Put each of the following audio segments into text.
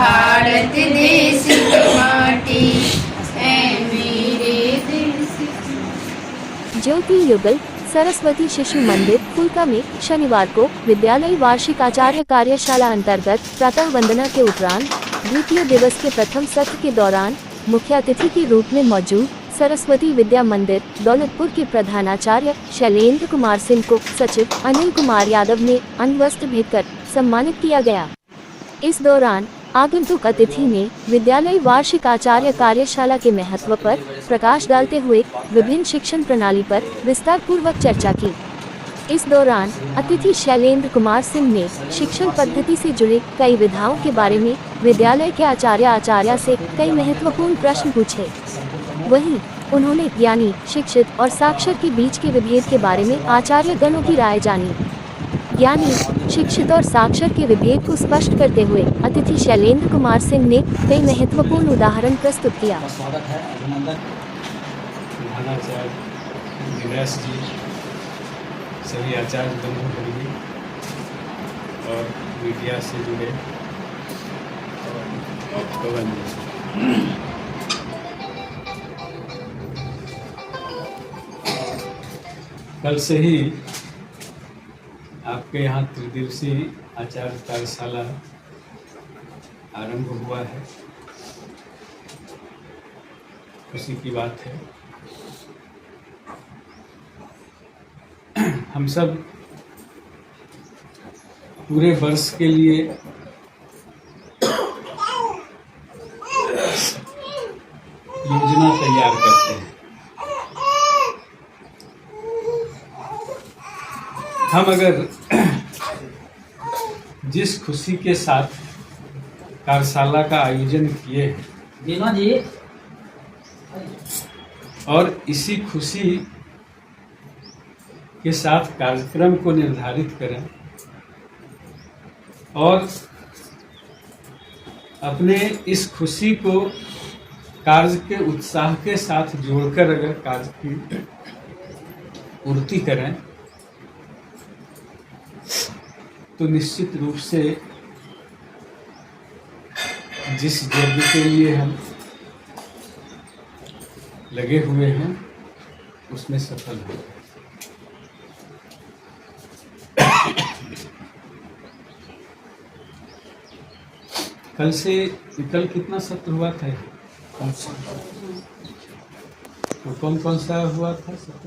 भारत देश की माटी है मेरे देश की। ज्योति युगल सरस्वती शिशु मंदिर फुल्का में शनिवार को विद्यालय वार्षिक आचार्य कार्यशाला अंतर्गत प्रातः वंदना के उपरांत द्वितीय दिवस के प्रथम सत्र के दौरान मुख्य अतिथि के रूप में मौजूद सरस्वती विद्या मंदिर दौलतपुर के प्रधानाचार्य शैलेंद्र कुमार सिंह को सचिव अनिल कुमार यादव ने अंगवस्त्र भेंट कर सम्मानित किया गया। इस दौरान आगंतुक अतिथि ने विद्यालय वार्षिक आचार्य कार्यशाला के महत्व पर प्रकाश डालते हुए विभिन्न शिक्षण प्रणाली पर विस्तार पूर्वक चर्चा की। इस दौरान अतिथि शैलेंद्र कुमार सिंह ने शिक्षण पद्धति से जुड़े कई विधाओं के बारे में विद्यालय के आचार्य से कई महत्वपूर्ण प्रश्न पूछे। वहीं उन्होंने ज्ञानी, शिक्षित और साक्षर के बीच के विभेद के बारे में आचार्य गणों की राय जानी। ज्ञानी, शिक्षित और साक्षर के विभेद को स्पष्ट करते हुए अतिथि शैलेंद्र कुमार सिंह ने कई महत्वपूर्ण उदाहरण प्रस्तुत किया। स्वागत है, अभिनंदन जी, सभी आचार्य बंधु और मीडिया से जुड़े पवन जी। कल से ही आपके यहाँ त्रिदिवसीय आचार्य कार्यशाला आरंभ हुआ है। खुशी की बात है। हम सब पूरे वर्ष के लिए योजना तैयार करते हैं। हम अगर जिस खुशी के साथ कार्यशाला का आयोजन किए हैं और इसी खुशी के साथ कार्यक्रम को निर्धारित करें और अपने इस खुशी को कार्य के उत्साह के साथ जोड़कर अगर कार्य की पूर्ति करें तो निश्चित रूप से जिस यज्ञ के लिए हम लगे हुए हैं उसमें सफल हो। कल कितना सत्र हुआ था? तो कौन कौन सा हुआ था सत्र?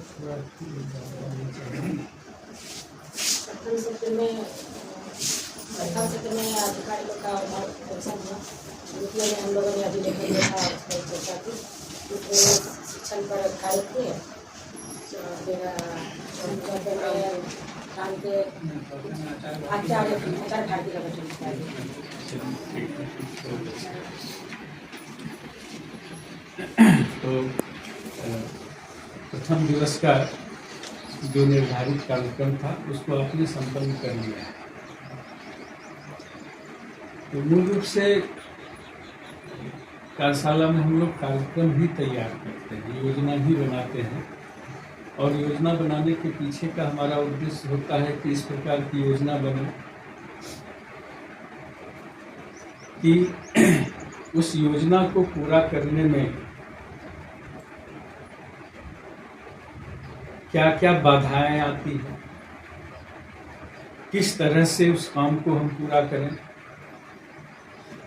प्रथम सत्र में अधिकारी लोग का परीक्षण हुआ। द्वितीय में हम लोगों ने अभिलेखन देखा चर्चा की। तीसरे में शिक्षण पर कार्य किए। फिर चौथे में काम के आचार्य भारती का गठन। तो प्रथम दिवस का जो निर्धारित कार्यक्रम था उसको आपने संपन्न कर लिया। तो मूल रूप से कार्यशाला में हम लोग कार्यक्रम ही तैयार करते हैं, योजना ही बनाते हैं और योजना बनाने के पीछे का हमारा उद्देश्य होता है कि इस प्रकार की योजना बने कि उस योजना को पूरा करने में क्या क्या बाधाएं आती हैं, किस तरह से उस काम को हम पूरा करें,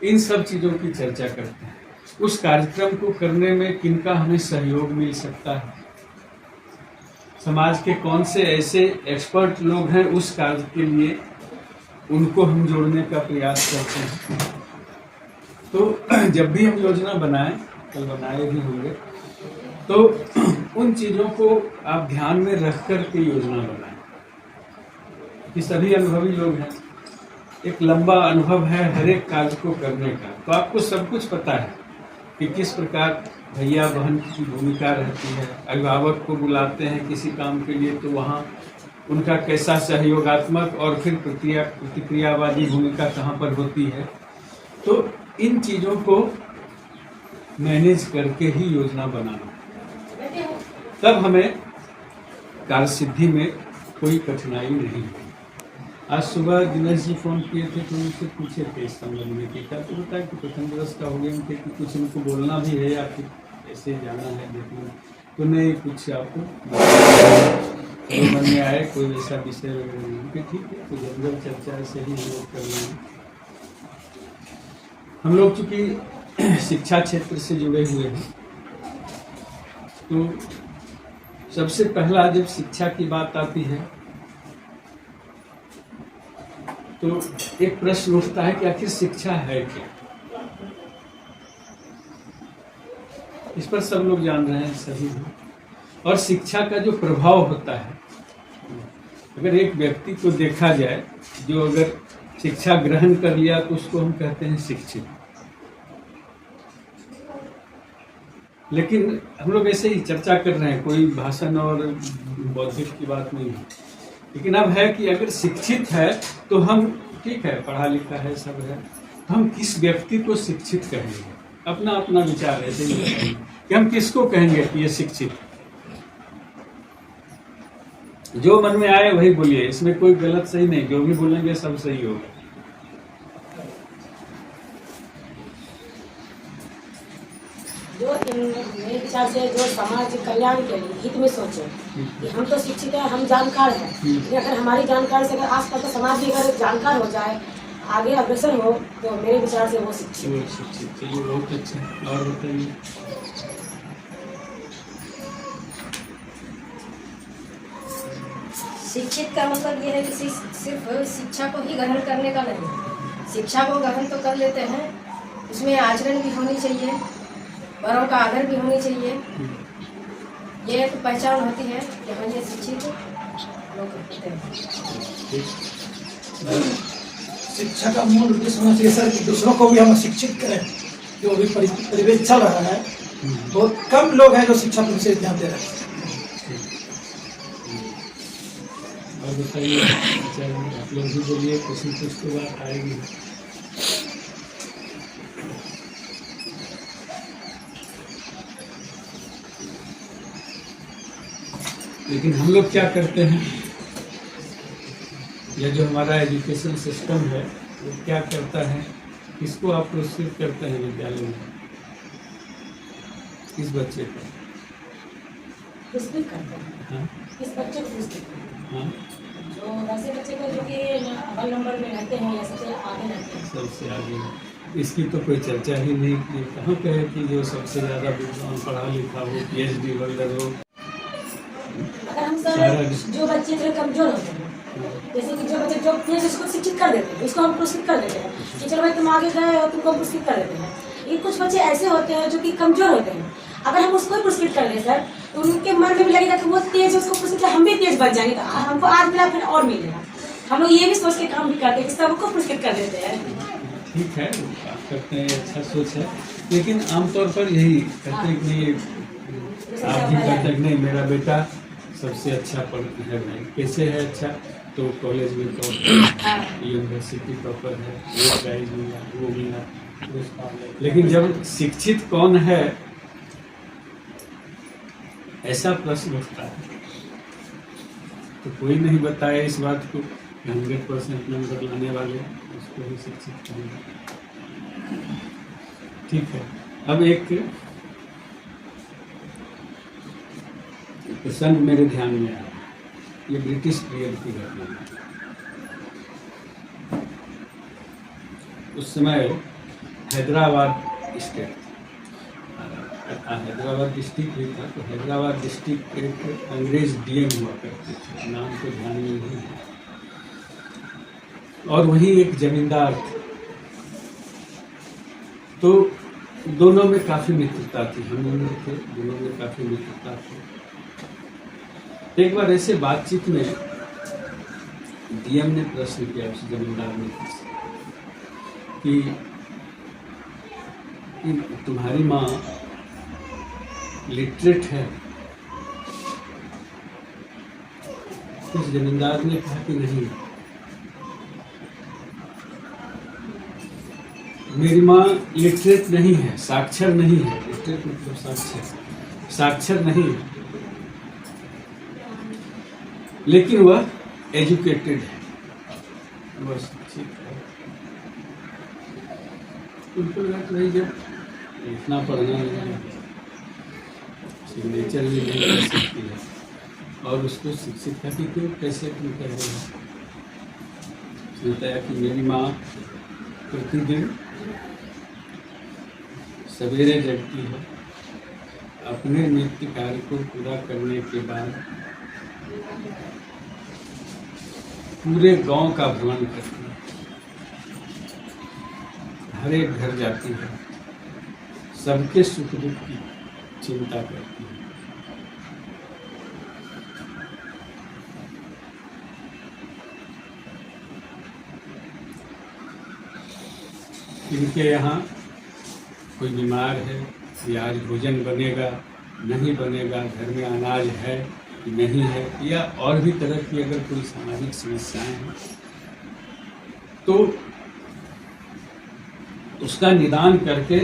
इन सब चीज़ों की चर्चा करते हैं। उस कार्यक्रम को करने में किनका हमें सहयोग मिल सकता है, समाज के कौन से ऐसे एक्सपर्ट लोग हैं उस कार्य के लिए, उनको हम जोड़ने का प्रयास करते हैं। तो जब भी हम योजना बनाएं, कल बनाए भी होंगे, तो उन चीज़ों को आप ध्यान में रख कर के योजना बनाएं कि सभी अनुभवी लोग हैं, एक लंबा अनुभव है हर एक कार्य को करने का, तो आपको सब कुछ पता है कि किस प्रकार भैया बहन की भूमिका रहती है। अभिभावक को बुलाते हैं किसी काम के लिए तो वहाँ उनका कैसा सहयोगात्मक और फिर प्रतिक्रियावादी भूमिका कहाँ पर होती है। तो इन चीज़ों को मैनेज करके ही योजना बनाना, तब हमें कार्य सिद्धि में कोई कठिनाई नहीं है। आज सुबह दिनेश जी फ़ोन किए थे तो उनसे पूछे थे इस संबंध में कि क्या, तो बताया कि प्रथम दिवस का हो गया उनके कि कुछ उनको बोलना भी है या फिर ऐसे जाना है देखना, तो नहीं कुछ आपको जो मन में आए कोई ऐसा विषय वगैरह नहीं कि ठीक है, तो जनरल चर्चा ऐसे ही हम लोग कर रहे हैं। हम लोग चूँकि शिक्षा क्षेत्र से जुड़े हुए हैं, तो सबसे पहला जब शिक्षा की बात आती है तो एक प्रश्न उठता है कि आखिर शिक्षा है क्या। इस पर सब लोग जान रहे हैं, सही है। और शिक्षा का जो प्रभाव होता है, अगर एक व्यक्ति को देखा जाए जो अगर शिक्षा ग्रहण कर लिया तो उसको हम कहते हैं शिक्षित। लेकिन हम लोग ऐसे ही चर्चा कर रहे हैं, कोई भाषण और बौद्धिक की बात नहीं है। लेकिन अब है कि अगर शिक्षित है तो हम, ठीक है पढ़ा लिखा है सब है, तो हम किस व्यक्ति को शिक्षित कहेंगे? अपना अपना विचार ऐसे ही कहेंगे कि हम किसको कहेंगे कि ये शिक्षित। जो मन में आए वही बोलिए, इसमें कोई गलत सही नहीं, जो भी बोलेंगे सब सही होगा। जो मेरे विचार से जो समाज कल्याण के लिए हित में सोचे कि हम तो शिक्षित हैं, हम जानकार हैं, लेकिन अगर हमारी जानकारी से अगर आसपास का समाज भी अगर जानकार हो जाए, आगे अग्रसर हो, तो मेरे विचार से वो शिक्षित। चलिए बहुत अच्छा। और बताइए। शिक्षित का मतलब ये है कि सिर्फ शिक्षा को ही ग्रहण करने का नहीं, शिक्षा को ग्रहण तो कर लेते हैं, उसमें आचरण भी होनी चाहिए, बड़ों का आदर भी होनी चाहिए। ये एक पहचान होती है कि हाँ ये शिक्षित लोग होते हैं। शिक्षा का मूल उद्देश्य होना चाहिए सर कि दूसरों को भी हम शिक्षित करें। जो भी परिवेश चल रहा है, बहुत कम लोग हैं जो शिक्षा पर विशेष ध्यान दे रहे हैं। और बताइए, आप लोग भी बोलिए, कुछ न कुछ तो बात आएगी। लेकिन हम लोग क्या करते हैं, या जो हमारा एजुकेशन सिस्टम है वो क्या करता है, किसको आप प्रोत्साहित करते हैं विद्यालय में, किस बच्चे को? पुरस्कृत करते हैं। हाँ किस बच्चे को पुरस्कृत करते हैं? हाँ, जो वैसे बच्चे को जो कि अव्वल नंबर में रहते हैं या सबसे आगे रहते हैं। सबसे आगे इसकी तो कोई चर्चा ही नहीं की। कहाँ पे है कि जो सबसे ज़्यादा विद्वान पढ़ा लिखा हो, PhD होल्डर हो। अगर हम सर जो बच्चे जो कमजोर होते हैं, जैसे कि जो बच्चे जो इसको शिक्षित कर देते हैं, इसको हम पुरस्कृत कर देते हैं कि चलो भाई तुम आगे गए हो, तुमको पुरस्कृत कर देते हैं। ये कुछ बच्चे ऐसे होते हैं जो कि कमजोर होते हैं, अगर हम उसको पुरस्कृत कर दें सर, तो उनके मन में भी लगेगा कि वो तेज है, उसको पुरस्कृत हम भी तेज बन जाएंगे, तो हमको आज मिला फिर और मिलेगा। हम लोग ये भी सोच के काम भी करते हैं कि सबको पुरस्कृत कर देते हैं। ठीक है, आप करते हैं, अच्छा सोच है। लेकिन आमतौर पर यही कहते हैं कि आप भी कहते हैं नहीं मेरा बेटा सबसे अच्छा पढ़ है, भाई कैसे है अच्छा, तो कॉलेज में टॉपर, यूनिवर्सिटी टॉपर है, वो प्राइज मिला, वो मिला। लेकिन जब शिक्षित कौन है ऐसा प्रश्न उठता है तो कोई नहीं बताए इस बात को 100% नंबर लाने वाले उसको ही शिक्षित करेंगे। ठीक है, अब एक प्रसंग मेरे ध्यान में आया, ये ब्रिटिश पीरियड की घटना है। उस समय हैदराबाद स्टेट, हैदराबाद डिस्ट्रिक्ट भी था, तो हैदराबाद डिस्ट्रिक्ट एक अंग्रेज DM हुआ करते थे, नाम तो ध्यान में नहीं है, और वहीं एक जमींदार थे। तो दोनों में काफ़ी मित्रता थी, हम लोग थे, दोनों में काफ़ी मित्रता थी। एक बार ऐसे बातचीत में DM ने प्रश्न किया उस जमींदार ने कि तुम्हारी माँ लिटरेट है? उस जमींदार ने कहा कि नहीं, मेरी माँ लिटरेट नहीं है, साक्षर नहीं है। लिटरेट मतलब साक्षर, साक्षर नहीं है, लेकिन वह एजुकेटेड है। वो शिक्षित है। बिल्कुल बात नहीं, जब इतना पढ़ना नहीं है, सिग्नेचर भी नहीं कर सकती है और उसको शिक्षित था कि क्यों कैसे तुम कर रहे हो। उसने बताया कि मेरी माँ प्रतिदिन सवेरे जगती है, अपने नित्य कार्य को पूरा करने के बाद पूरे गांव का भ्रमण करती है, हर एक घर जाती है, सबके सुख दुख की चिंता करती है। इनके यहाँ कोई बीमार है या आज भोजन बनेगा नहीं बनेगा, घर में अनाज है कि नहीं है, या और भी तरह की अगर कोई सामाजिक समस्याएं हैं तो उसका निदान करके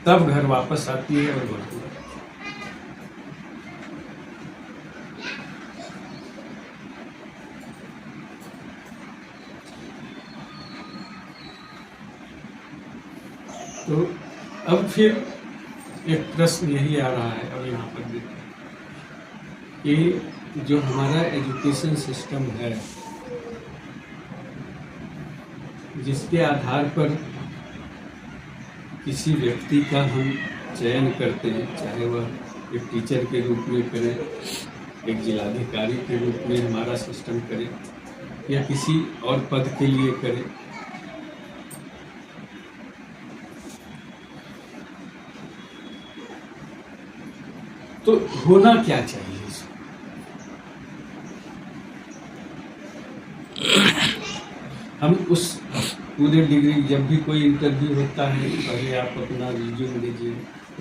तब घर वापस आती है और बोलती है। तो अब फिर एक प्रश्न यही आ रहा है, और यहाँ पर देखिए कि जो हमारा एजुकेशन सिस्टम है, जिसके आधार पर किसी व्यक्ति का हम चयन करते हैं, चाहे वह एक टीचर के रूप में करें, एक जिलाधिकारी के रूप में हमारा सिस्टम करे, या किसी और पद के लिए करे, तो होना क्या चाहिए इसमें? हम उस पूरे डिग्री, जब भी कोई इंटरव्यू होता है, पहले आप अपना रिज्यूम दीजिए,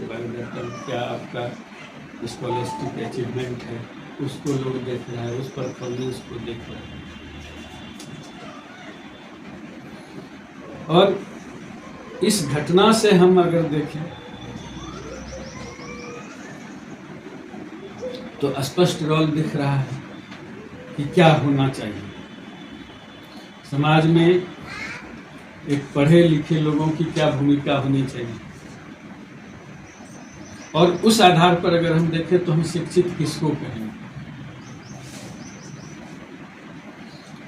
बायोडाटा, क्या आपका स्कॉलस्टिक अचीवमेंट है, उसको लोग देख रहा है, उस परफॉर्मेंस को देख रहा है। और इस घटना से हम अगर देखें तो स्पष्ट रोल दिख रहा है कि क्या होना चाहिए समाज में, एक पढ़े लिखे लोगों की क्या भूमिका होनी चाहिए। और उस आधार पर अगर हम देखें तो हम शिक्षित किसको कहेंगे?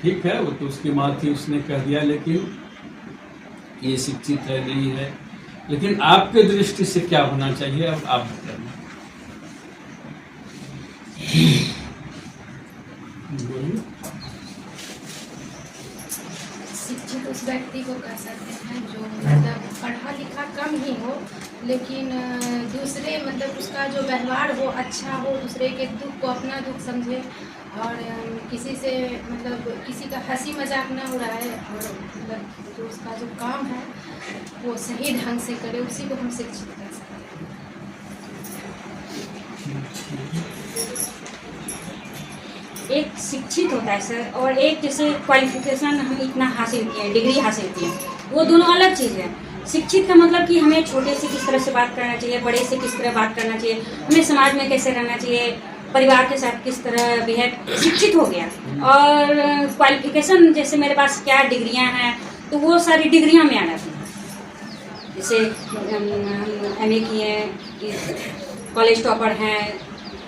ठीक है, वो तो उसकी माँ थी, उसने कह दिया, लेकिन ये शिक्षित है नहीं है, लेकिन आपके दृष्टि से क्या होना चाहिए, अब आप बताइए। शिक्षित उस व्यक्ति को कह सकते हैं जो मतलब पढ़ा लिखा कम ही हो, लेकिन दूसरे मतलब उसका जो व्यवहार हो अच्छा हो, दूसरे के दुख को अपना दुख समझे, और किसी से मतलब किसी का हंसी मजाक ना उड़ाए, और मतलब जो उसका जो काम है वो सही ढंग से करे, उसी को हम शिक्षित कर सकते हैं। एक शिक्षित होता है सर, और एक जैसे क्वालिफिकेशन हम इतना हासिल किए, डिग्री हासिल किए, वो दोनों अलग चीज़ है। शिक्षित का मतलब कि हमें छोटे से किस तरह से बात करना चाहिए, बड़े से किस तरह बात करना चाहिए, हमें समाज में कैसे रहना चाहिए, परिवार के साथ किस तरह बिहेव, शिक्षित हो गया। और क्वालिफिकेशन जैसे मेरे पास क्या डिग्रियां हैं, तो वो सारी डिग्रियां में आ जाती हैं। जैसे MA किए, कॉलेज टॉपर हैं,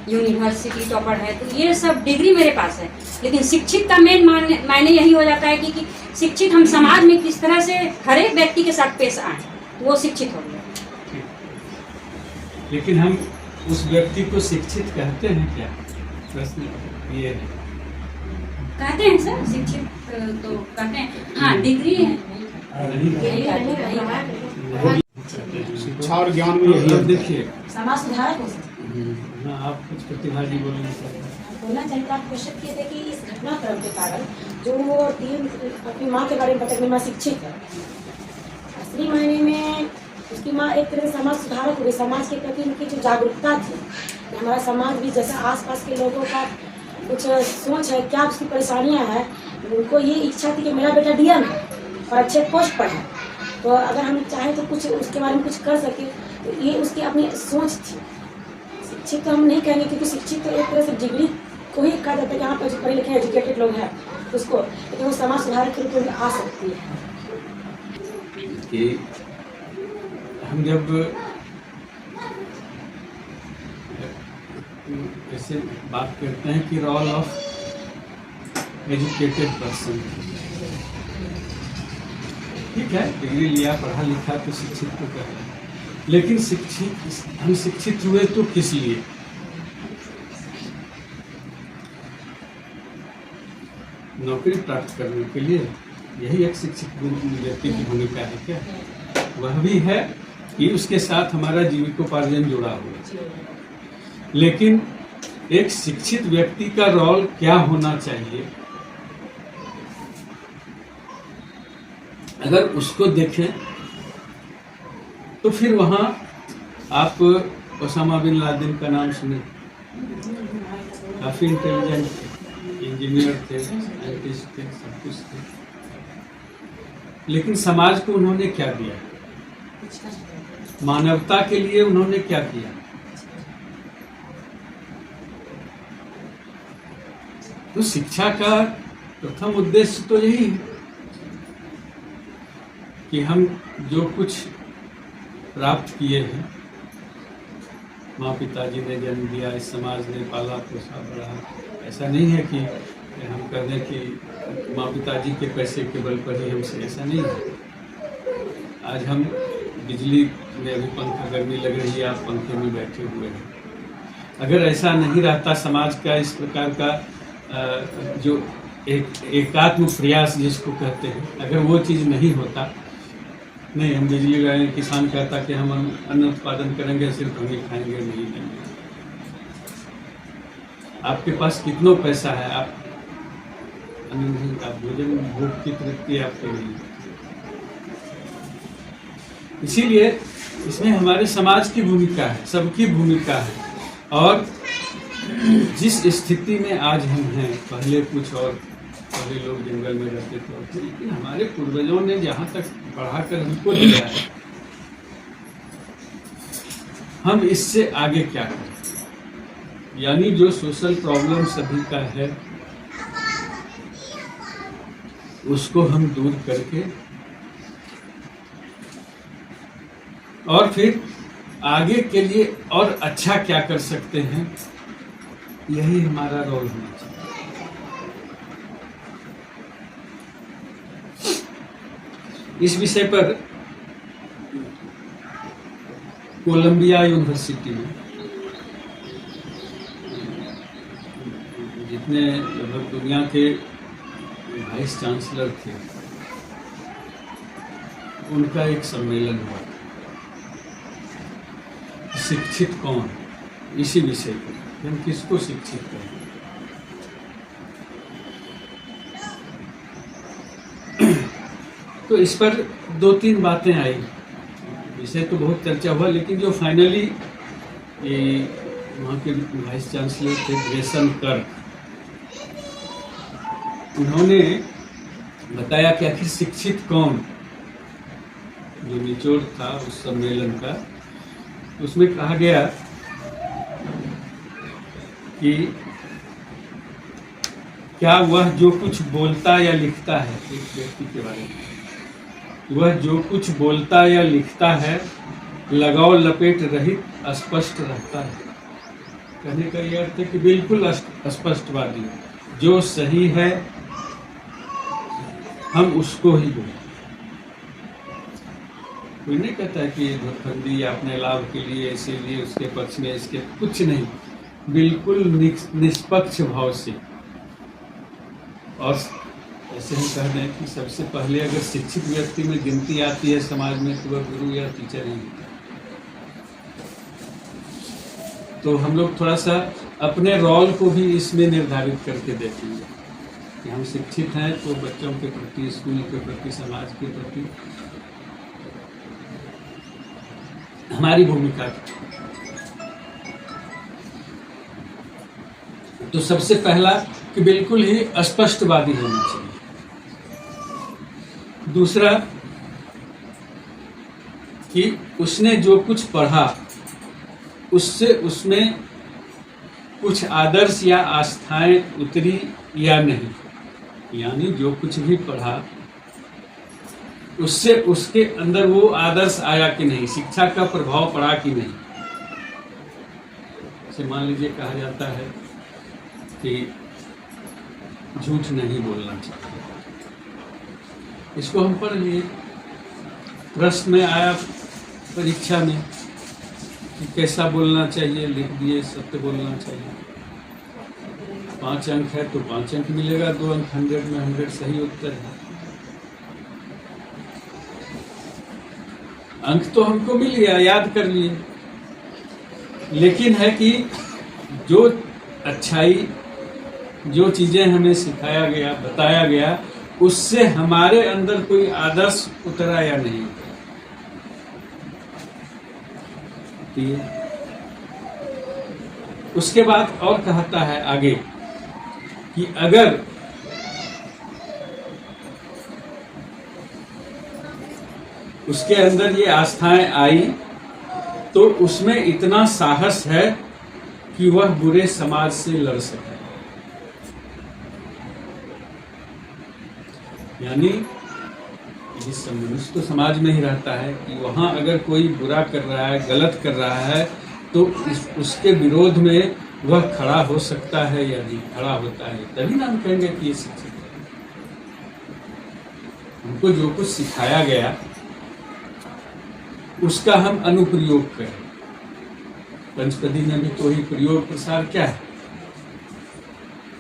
यूनिवर्सिटी टॉपर है, तो ये सब डिग्री मेरे पास है। लेकिन शिक्षित का मेन मायने यही हो जाता है कि शिक्षित हम समाज में किस तरह से हर एक व्यक्ति के साथ पेश आए, वो शिक्षित हो गया। लेकिन हम उस व्यक्ति को शिक्षित कहते हैं क्या? प्रश्न ये है। कहते हैं सर, शिक्षित तो कहते हैं, हाँ डिग्री है। शिक्षा और ज्ञान में यही देखिए, समाज सुधारक हो सकते हाँ, आप कुछ प्रतिभागी बोलेंगे सर। बोलना चाहिए। आप क्वेश्चन किए थे कि इस घटनाक्रम के कारण जो वो टीम अपनी माँ के बारे में बताया कि माँ शिक्षित है, असली मायने में उसकी माँ एक तरह से समाज सुधारक हो गई। समाज के प्रति उनकी जो जागरूकता थी, हमारा समाज भी जैसा आसपास के लोगों का कुछ सोच है, क्या उसकी परेशानियाँ हैं, उनको ये इच्छा थी कि मेरा बेटा DM है और अच्छे पोस्ट पर है, तो अगर हम चाहें तो कुछ उसके बारे में कुछ कर सके, तो ये उसकी अपनी सोच थी। शिक्षित तो हम नहीं कहेंगे, क्योंकि शिक्षित तो एक तरह से डिग्री कोई कहा जाता है कि हाँ पर पढ़े लिखे एजुकेटेड लोग हैं उसको, लेकिन वो समाज सुधारक के रूप में आ सकती है। कि हम जब ऐसे बात करते हैं कि रोल ऑफ एजुकेटेड पर्सन, ठीक है, डिग्री लिया, पढ़ा लिखा तो शिक्षित तो कर रहे हैं, लेकिन हम शिक्षित हुए तो किस लिए? नौकरी प्राप्त करने के लिए। यही एक शिक्षित व्यक्ति की भूमिका है क्या? वह भी है कि उसके साथ हमारा जीविकोपार्जन जुड़ा हुआ है, लेकिन एक शिक्षित व्यक्ति का रोल क्या होना चाहिए, अगर उसको देखें तो फिर वहाँ आप ओसामा बिन लादेन का नाम सुने, काफ़ी इंटेलिजेंट इंजीनियर थे, साइंटिस्ट थे, सब कुछ थे, लेकिन समाज को उन्होंने क्या दिया? मानवता के लिए उन्होंने क्या किया? तो शिक्षा का प्रथम उद्देश्य तो यही है कि हम जो कुछ प्राप्त किए हैं, माँ पिताजी ने जन्म दिया, इस समाज ने पाला पोसा बढ़ा, ऐसा नहीं है कि हम कह दें कि माँ पिताजी के पैसे के बल पर ही हमसे, ऐसा नहीं है। आज हम बिजली में अभी पंखा, गर्मी लग रही है, आप पंखे में बैठे हुए हैं। अगर ऐसा नहीं रहता, समाज का इस प्रकार का जो एकात्म प्रयास जिसको कहते हैं, अगर वो चीज़ नहीं होता, नहीं हम बिजली लाएंगे, किसान कहता कि हम अन्न उत्पादन करेंगे, सिर्फ हम ही खाएंगे, नहीं देंगे। आपके पास कितना पैसा है, आप अन्न नहीं, आप भोजन, भूख की तृप्ति आपको नहीं। इसीलिए इसमें हमारे समाज की भूमिका है, सबकी भूमिका है। और जिस स्थिति में आज हम हैं, पहले कुछ और, पहले लोग जंगल में रहते थे, लेकिन हमारे पूर्वजों ने जहाँ तक पढ़ाकर हमको दिया है, हम इससे आगे क्या करें? यानी जो सोशल प्रॉब्लम सभी का है, उसको हम दूर करके और फिर आगे के लिए और अच्छा क्या कर सकते हैं, यही हमारा रोल होना चाहिए। इस विषय पर कोलंबिया यूनिवर्सिटी में जितने लगभग दुनिया के वाइस चांसलर थे, उनका एक सम्मेलन हुआ, शिक्षित कौन, इसी विषय पर, हम किसको शिक्षित करें। तो इस पर 2-3 बातें आई, विषय तो बहुत चर्चा हुआ, लेकिन जो फाइनली वहाँ के वाइस चांसलर थे ग्रेसन कर्क, उन्होंने बताया कि आखिर शिक्षित कौन, जो निचोड़ था उस सम्मेलन का, उसमें कहा गया कि क्या वह जो कुछ बोलता या लिखता है, एक व्यक्ति के बारे में, वह जो कुछ बोलता या लिखता है लगाव लपेट रहित स्पष्ट रहता है। कहने का यह अर्थ है कि बिल्कुल स्पष्टवादी, जो सही है हम उसको ही बोलें। कोई नहीं कहता है कि ये धुरफंदी या अपने लाभ के लिए, इसीलिए उसके पक्ष में, इसके कुछ नहीं, बिल्कुल निष्पक्ष भाव से। और ऐसे हम कह दें कि सबसे पहले अगर शिक्षित व्यक्ति में गिनती आती है समाज में, तो वह गुरु या टीचर ही। तो हम लोग थोड़ा सा अपने रोल को भी इसमें निर्धारित करके देखेंगे कि हम शिक्षित हैं, तो बच्चों के प्रति, स्कूल के प्रति, समाज के प्रति हमारी भूमिका। तो सबसे पहला कि बिल्कुल ही स्पष्टवादी होना चाहिए। दूसरा कि उसने जो कुछ पढ़ा उससे उसमें कुछ आदर्श या आस्थाएं उतरी या नहीं, यानी जो कुछ भी पढ़ा उससे उसके अंदर वो आदर्श आया कि नहीं, शिक्षा का प्रभाव पड़ा कि नहीं। जैसे मान लीजिए कहा जाता है कि झूठ नहीं बोलना चाहिए, इसको हम पढ़ लिए, प्रश्न में आया परीक्षा में कि कैसा बोलना चाहिए, लिख दिए सत्य बोलना चाहिए। 5 अंक है तो 5 अंक मिलेगा, 2 अंक 100 में 100 सही उत्तर है। अंक तो हमको मिल गया, याद कर लिए, लेकिन है कि जो अच्छाई, जो चीजें हमें सिखाया गया, बताया गया, उससे हमारे अंदर कोई आदर्श उतरा या नहीं उतरा। उसके बाद और कहता है आगे कि अगर उसके अंदर ये आस्थाएं आई तो उसमें इतना साहस है कि वह बुरे समाज से लड़ सके। यानी जिस मनुष्य तो समाज में ही रहता है कि वहां अगर कोई बुरा कर रहा है, गलत कर रहा है, तो उसके विरोध में वह खड़ा हो सकता है या नहीं खड़ा होता है, तभी ना हम कहेंगे कि ये शिक्षित है। हमको जो कुछ सिखाया गया उसका हम अनुप्रयोग करें। पंचपदी में भी तो ही प्रयोग प्रसार क्या है,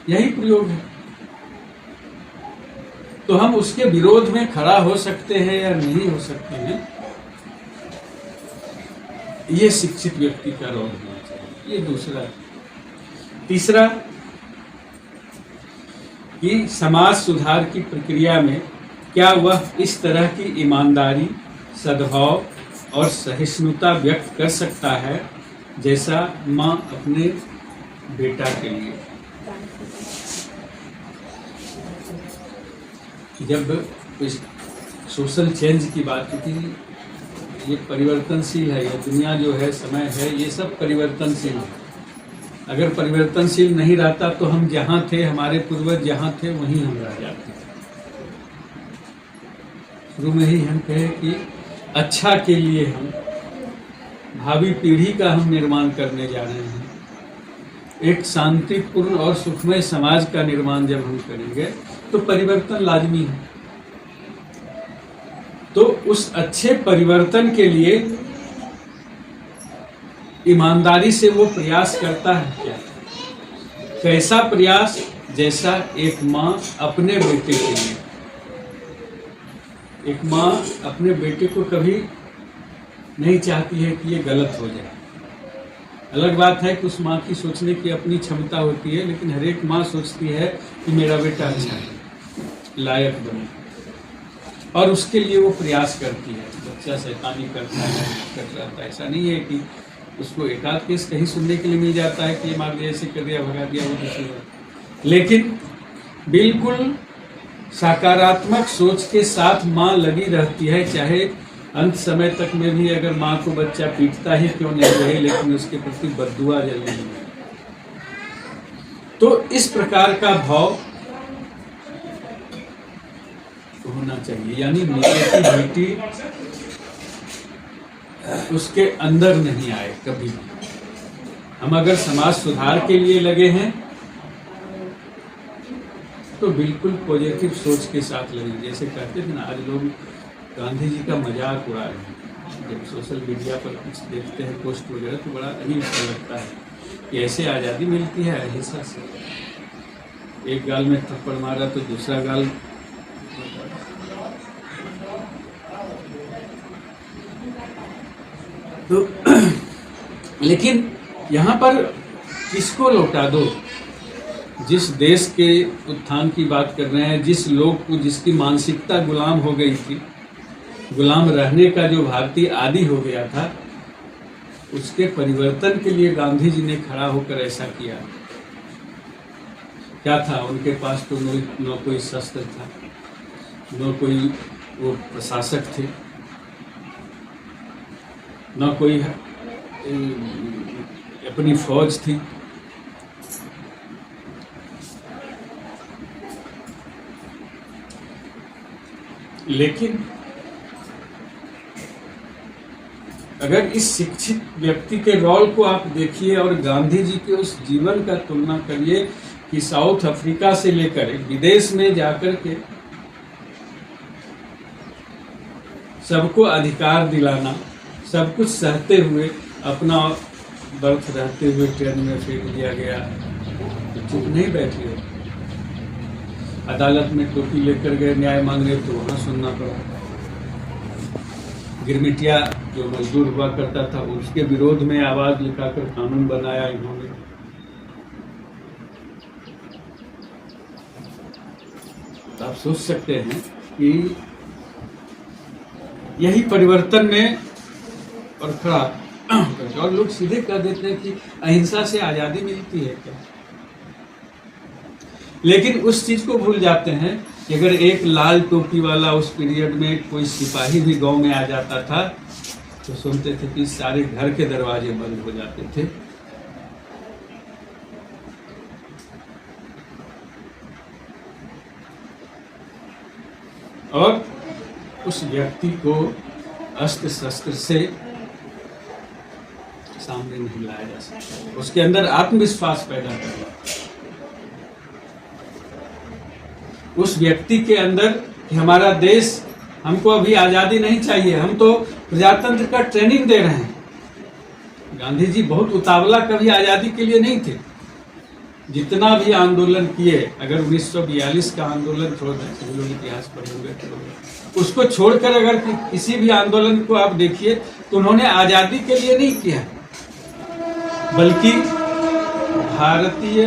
यही प्रयोग है। तो हम उसके विरोध में खड़ा हो सकते हैं या नहीं हो सकते हैं, ये शिक्षित व्यक्ति का रोल होना चाहिए। ये दूसरा। तीसरा कि समाज सुधार की प्रक्रिया में क्या वह इस तरह की ईमानदारी, सद्भाव और सहिष्णुता व्यक्त कर सकता है जैसा माँ अपने बेटा के लिए। जब इस सोशल चेंज की बात की, ये परिवर्तनशील है, ये दुनिया जो है, समय है, ये सब परिवर्तनशील है। अगर परिवर्तनशील नहीं रहता तो हम जहाँ थे, हमारे पूर्वज जहाँ थे वहीं हम रह जाते। शुरू में ही हम कहे कि अच्छा के लिए हम भावी पीढ़ी का हम निर्माण करने जा रहे हैं। एक शांतिपूर्ण और सुखमय समाज का निर्माण जब हम करेंगे तो परिवर्तन लाजमी है। तो उस अच्छे परिवर्तन के लिए ईमानदारी से वो प्रयास करता है क्या? कैसा प्रयास? जैसा एक माँ अपने बेटे के लिए। एक माँ अपने बेटे को कभी नहीं चाहती है कि ये गलत हो जाए। अलग बात है कि उस माँ की सोचने की अपनी क्षमता होती है, लेकिन हर एक माँ सोचती है कि मेरा बेटा अच्छा है, लायक बने, और उसके लिए वो प्रयास करती है। बच्चा शैतानी करता है, कर रहा था, ऐसा नहीं है कि उसको एक आध केस कहीं सुनने के लिए मिल जाता है कि ये मार दिया, ऐसे कर दिया, भगा दिया, वो दूसरी बात। लेकिन बिल्कुल सकारात्मक सोच के साथ माँ लगी रहती है, चाहे अंत समय तक में भी अगर माँ को बच्चा पीटता ही क्यों नहीं रहे, लेकिन उसके प्रति बद्दुआ जरूर नहीं। तो इस प्रकार का भाव होना चाहिए, यानी नेगेटिविटी उसके अंदर नहीं आए कभी। हम अगर समाज सुधार के लिए लगे हैं तो बिल्कुल पॉजिटिव सोच के साथ लगे। जैसे कहते थे ना, आज लोग गांधी जी का मजाक उड़ा रहे हैं। जब सोशल मीडिया पर कुछ देखते हैं पोस्ट वगैरह तो बड़ा अजीब सा लगता है कि ऐसे आज़ादी मिलती है अहिंसा से। एक गाल में थप्पड़ मारा तो दूसरा गाल तो लेकिन यहाँ पर किसको लौटा दो? जिस देश के उत्थान की बात कर रहे हैं, जिस लोग को, जिसकी मानसिकता गुलाम हो गई थी, गुलाम रहने का जो भारतीय आदी हो गया था, उसके परिवर्तन के लिए गांधी जी ने खड़ा होकर ऐसा किया। क्या था उनके पास? तो न कोई शस्त्र था, न कोई वो प्रशासक थे, न कोई अपनी फौज थी, लेकिन अगर इस शिक्षित व्यक्ति के रोल को आप देखिए और गांधी जी के उस जीवन का तुलना करिए कि साउथ अफ्रीका से लेकर विदेश में जाकर के सबको अधिकार दिलाना, सब कुछ सहते हुए अपना बर्थ रहते हुए ट्रेन में फेंक दिया गया, तो चुप नहीं बैठे। अदालत में टोपी लेकर गए न्याय मांगने, तो वहाँ सुनना पड़ा। गिरमिटिया जो मजदूर हुआ करता था, उसके विरोध में आवाज निकालकर कानून बनाया इन्होंने। तो आप सोच सकते हैं कि यही परिवर्तन में और खड़ा और लोग सीधे कह देते हैं कि अहिंसा से आजादी मिलती है क्या, लेकिन उस चीज को भूल जाते हैं कि अगर एक लाल टोपी वाला उस पीरियड में कोई सिपाही भी गांव में आ जाता था तो सुनते थे कि सारे घर के दरवाजे बंद हो जाते थे। और उस व्यक्ति को अस्त्र शस्त्र से सामने नहीं लाया जा सकता, उसके अंदर आत्मविश्वास पैदा करना, उस व्यक्ति के अंदर कि हमारा देश, हमको अभी आजादी नहीं चाहिए, हम तो प्रजातंत्र का ट्रेनिंग दे रहे हैं। गांधी जी बहुत उतावला कभी आजादी के लिए नहीं थे। जितना भी आंदोलन किए, अगर 1942 का आंदोलन छोड़ दें, सभी लोग इतिहास पढ़ेंगे, उसको छोड़कर अगर किसी भी आंदोलन को आप देखिए तो उन्होंने आजादी के लिए नहीं किया, बल्कि भारतीय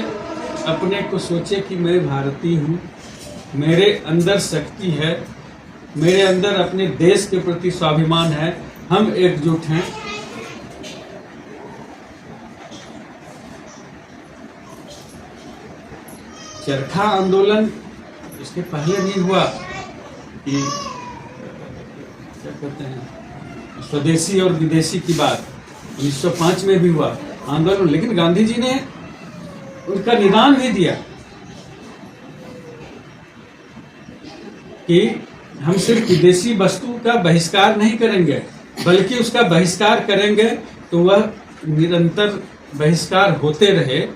अपने को सोचे कि मैं भारतीय हूँ, मेरे अंदर शक्ति है, मेरे अंदर अपने देश के प्रति स्वाभिमान है, हम एकजुट हैं। चरखा आंदोलन इसके पहले नहीं हुआ कि क्या कहते हैं स्वदेशी और विदेशी की बात 1905 में भी हुआ आंदोलन, लेकिन गांधी जी ने उनका निदान भी दिया कि हम सिर्फ विदेशी वस्तु का बहिष्कार नहीं करेंगे, बल्कि उसका बहिष्कार करेंगे तो वह निरंतर बहिष्कार होते रहे।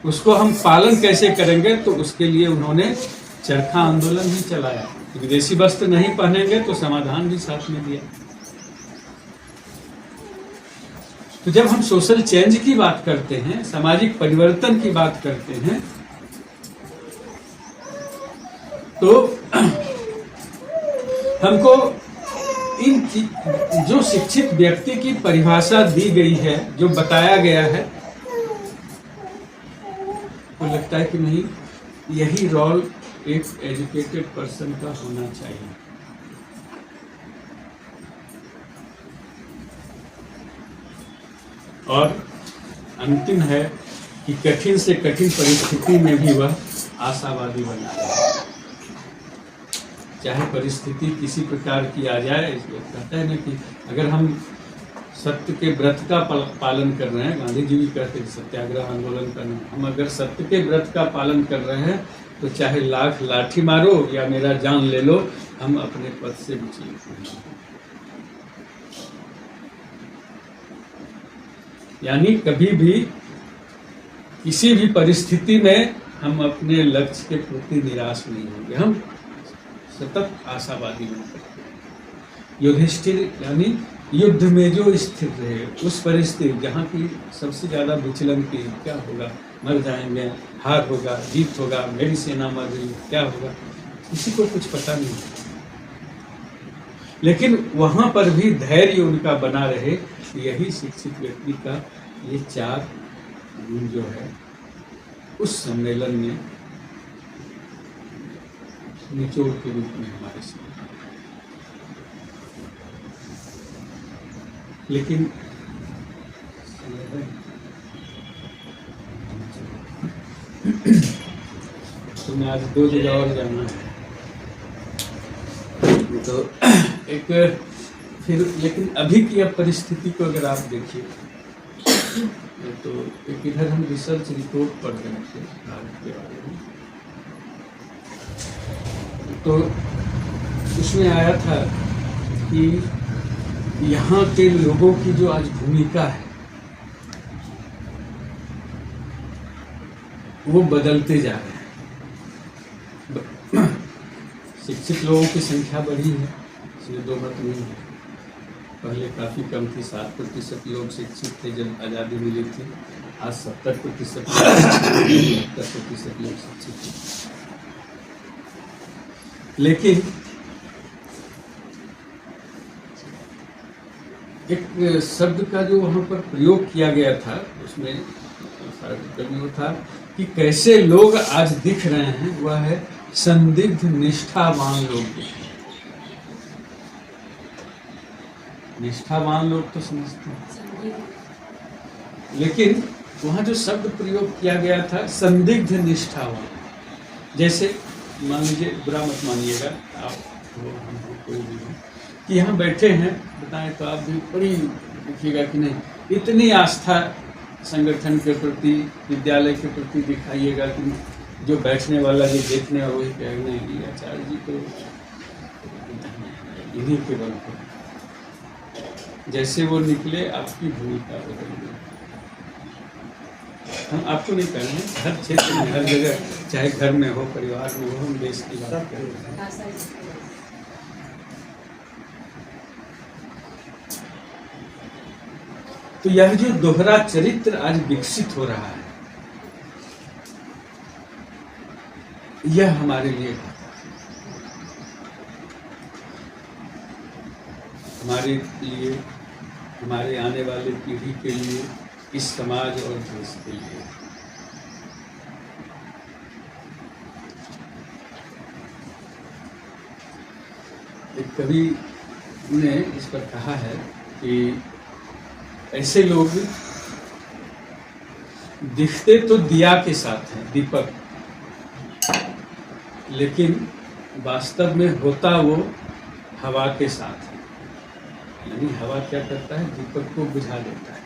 उसको हम पालन कैसे करेंगे, तो उसके लिए उन्होंने चरखा आंदोलन भी चलाया। विदेशी वस्त्र नहीं पहनेंगे तो समाधान भी साथ में दिया। तो जब हम सोशल चेंज की बात करते हैं, सामाजिक परिवर्तन की बात करते हैं, तो हमको इन जो शिक्षित व्यक्ति की परिभाषा दी गई है, जो बताया गया है, तो लगता है कि नहीं, यही रोल एक एजुकेटेड पर्सन का होना चाहिए। और अंतिम है कि कठिन से कठिन परिस्थिति में भी वह आशावादी बना रहे, चाहे परिस्थिति किसी प्रकार की आ जाए। इसलिए कहता है ना कि अगर हम सत्य के व्रत का पालन कर रहे हैं, गांधी जी भी कहते हैं सत्याग्रह आंदोलन करना, हम अगर सत्य के व्रत का पालन कर रहे हैं तो चाहे लाख लाठी मारो या मेरा जान ले लो, हम अपने पद से विचलित नहीं। यानी कभी भी किसी भी परिस्थिति में हम अपने लक्ष्य के प्रति निराश नहीं होंगे, हम सतत आशावादी बनकर। युधिष्ठिर यानी युद्ध में जो स्थिर रहे, उस परिस्थिति जहाँ की सबसे ज्यादा विचलन की, क्या होगा, मर जाएंगे, हार होगा, जीत होगा, मेरी सेना मर गई, क्या होगा, किसी को कुछ पता नहीं। लेकिन वहां पर भी धैर्य उनका बना रहे। यही शिक्षित व्यक्ति का ये 4 गुण जो है उस सम्मेलन में निचोड़ के रूप में हमारे सामने। लेकिन तो मैं आज 2 जगह और जाना है, तो एक फिर, लेकिन अभी की अब परिस्थिति को अगर आप देखिए तो एक इधर हम रिसर्च रिपोर्ट पढ़ रहे थे भारत के बारे में, तो उसमें आया था कि यहाँ के लोगों की जो आज भूमिका है वो बदलते जा रहे हैं। शिक्षित लोगों की संख्या बढ़ी है, इसमें दो मत नहीं है। पहले काफ़ी कम थी, 7% लोग शिक्षित थे जब आज़ादी मिली थी। आज 70% 70% लोग शिक्षित थे। लेकिन एक शब्द का जो वहाँ पर प्रयोग किया गया था उसमें वो था कि कैसे लोग आज दिख रहे हैं, वह है संदिग्ध निष्ठावान लोग। निष्ठावान लोग तो समझते हैं, लेकिन वहाँ जो शब्द प्रयोग किया गया था संदिग्ध निष्ठावान, जैसे मान लीजिए, बुरा मत मानिएगा आप, कोई भी हो कि यहाँ बैठे हैं, बताएं तो आप भी बड़ी देखिएगा कि नहीं इतनी आस्था संगठन के प्रति, विद्यालय के प्रति दिखाइएगा कि जो बैठने वाला, जो देखने वाला वही कहने की आचार्य जी तो इन्हीं के बल पर। जैसे वो निकले आपकी भूमिका बदल गई। हम आपको नहीं कह रहे हैं, हर क्षेत्र में, हर जगह, चाहे घर में हो, परिवार में हो, हम देश की बात कर रहे हैं। तो यह जो दोहरा चरित्र आज विकसित हो रहा है, यह हमारे लिए, हमारे आने वाले पीढ़ी के लिए, इस समाज और देश के लिए। एक कवि ने इस पर कहा है कि ऐसे लोग दिखते तो दिया के साथ हैं, दीपक, लेकिन वास्तव में होता वो हवा के साथ है। यानी हवा क्या करता है, दीपक को बुझा देता है।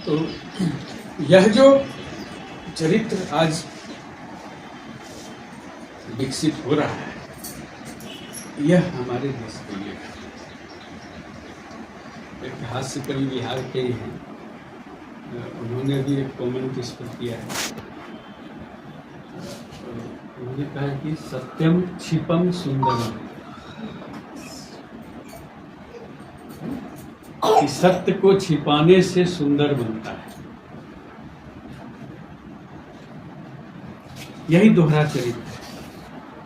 तो यह जो चरित्र आज विकसित हो रहा है, यह हमारे देश के लिए है। एक हास्य कवि बिहार के ही हैं, उन्होंने भी एक कमेंट इस पर किया है। उन्होंने कहा कि सत्यम क्षिपम सुंदरम, कि सत्य को छिपाने से सुंदर बनता है। यही दोहरा चरित्र है।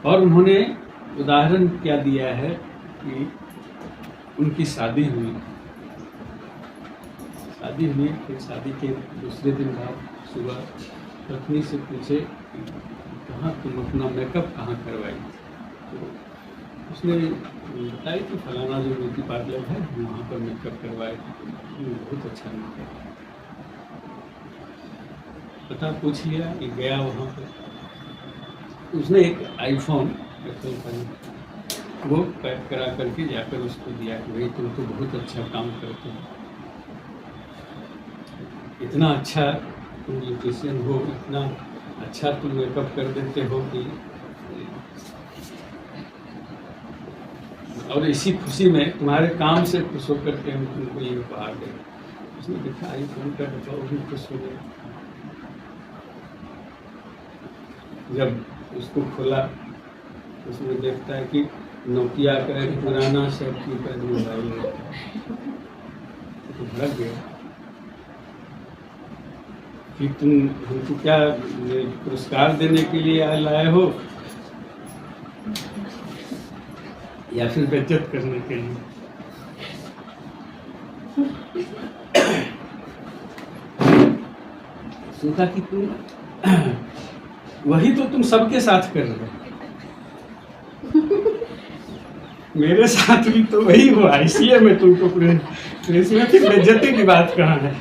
और उन्होंने उदाहरण क्या दिया है कि उनकी शादी हुई, फिर शादी के दूसरे दिन बाद सुबह पत्नी से पूछे कहाँ तुम अपना मेकअप कहाँ करवाई, तो उसने बताया कि फलाना जो ब्यूटी पार्लर है वहाँ पर मेकअप करवाए, बहुत अच्छा मेकअप। पता पूछ लिया कि गया वहाँ पर, उसने एक आईफोन एप्पल का वो पैक करा करके जाकर उसको दिया कि भाई तुम तो बहुत अच्छा काम करते हो, इतना अच्छा तुम ब्यूटिशियन हो, इतना अच्छा तुम मेकअप कर देते हो कि, और इसी खुशी में, तुम्हारे काम से खुश होकर के हम तुमको ये उपहार दें। उसने देखा आईफोन का डब्बा, वो भी खुश हो गया। जब उसको खोला उसमें देखता है कि नोकिया का एक पुराना शॉपकीपर मोबाइल है, तो भड़क गया कि तुम हमको क्या पुरस्कार देने के लिए लाए हो या फिर बेइज्जत करने के लिए। सोचा कि तुम वही तो तुम सबके साथ कर रहे हो, मेरे साथ भी तो वही हुआ, इसलिए मैं तुमको इसमें फिर बेइज्जती की बात कहाँ है।